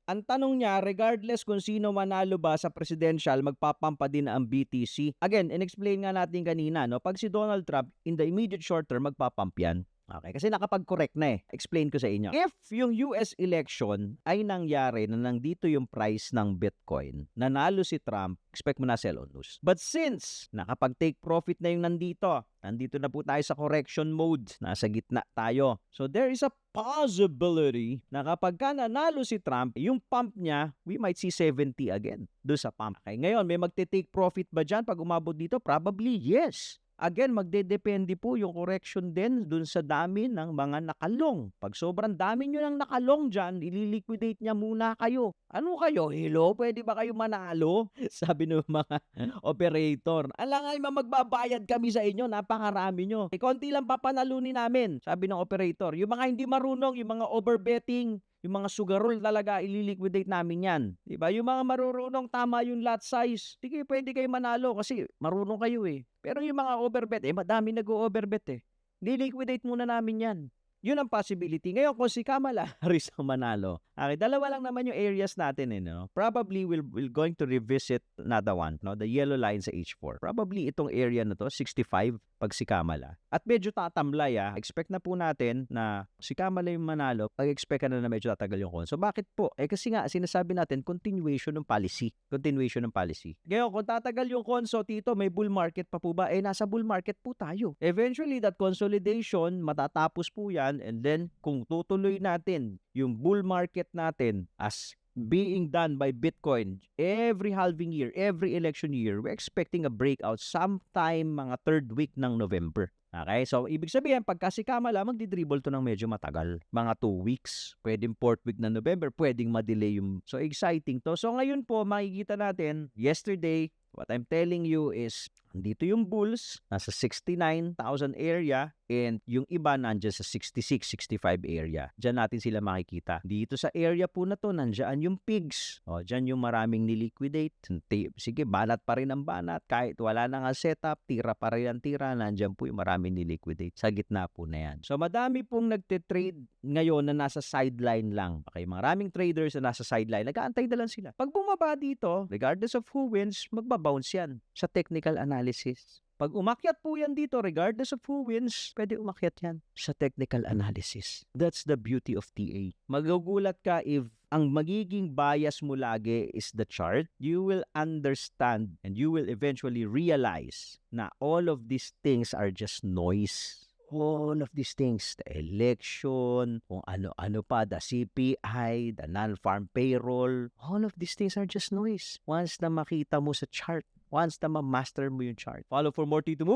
Ang tanong niya, regardless kung sino manalo ba sa presidential, magpapampa din ang BTC. Again, in-explain nga natin kanina, no? Pag si Donald Trump, in the immediate short term, magpapump yan. Okay, kasi nakapag-correct na eh. Explain ko sa inyo. If yung US election ay nangyari na nandito yung price ng Bitcoin, nanalo si Trump, expect mo na sell on news. But since nakapag-take profit na yung nandito na po tayo sa correction mode, nasa gitna tayo. So there is a possibility na kapag ka nanalo si Trump, yung pump niya, we might see 70 again doon sa pump. Okay, ngayon, may magte-take profit ba dyan pag umabot dito? Probably yes. Again, magdedepende po yung correction din dun sa dami ng mga nakalong. Pag sobrang dami nyo ng nakalong dyan, ililiquidate niya muna kayo. Ano kayo? Hello? Pwede ba kayo manalo? Sabi ng mga operator. Alangay magbabayad kami sa inyo, napakarami nyo. Konti lang papanalunin namin, sabi ng operator. Yung mga hindi marunong, yung mga overbetting, yung mga sugarol talaga, ililiquidate namin yan. Diba? Yung mga marunong, tama yung lot size. Sige, pwede kayo manalo kasi marunong kayo eh. Pero yung mga overbet, madami nag-o-overbet eh. Niliquidate muna namin yan. Yun ang possibility. Ngayon, kung si Kamala Harris ang manalo, okay, dalawa lang naman yung areas natin eh, no? Probably we're going to revisit another one, no? The yellow line sa H4. Probably itong area na to, 65 pag si Kamala. At medyo tatamlay expect na po natin na si Kamala yung manalo, pag-expect ka na medyo tatagal yung konso. Bakit po? Kasi nga, sinasabi natin, continuation ng policy. Continuation ng policy. Ngayon, kung tatagal yung konso, Tito, may bull market pa po ba? Nasa bull market po tayo. Eventually, that consolidation, matatapos po yan, and then, kung tutuloy natin yung bull market natin as being done by Bitcoin every halving year, every election year, we're expecting a breakout sometime mga third week ng November. Okay? So, ibig sabihin, pagka si Kamala, magdi-dribble to ng medyo matagal. Mga 2 weeks. Pwedeng 4th week ng November, pwedeng ma-delay yung... So, exciting to. So, ngayon po, makikita natin, yesterday, what I'm telling you is, dito yung bulls, nasa 69,000 area, and yung iba nandiyan sa 66, 65 area. Diyan natin sila makikita. Dito sa area po na to, nandiyan yung pigs. O, diyan yung maraming niliquidate. Sige, banat pa rin ang banat. Kahit wala na nga setup, tira pa rin ang tira, nandiyan po yung maraming niliquidate. Sa gitna po na yan. So, madami pong nagte-trade ngayon na nasa sideline lang. Okay, maraming traders na nasa sideline. Nag-aantay na lang sila. Pag bumaba dito, regardless of who wins, magbabounce yan sa technical analysis. Pag umakyat po yan dito, regardless of who wins, pwede umakyat yan sa technical analysis. That's the beauty of TA. Magugulat ka if ang magiging bias mo lagi is the chart. You will understand and you will eventually realize na all of these things are just noise. All of these things, the election, kung ano-ano pa, the CPI, the non-farm payroll, all of these things are just noise. Once na makita mo sa chart, once na ma-master mo yung chart. Follow for more Tito Move.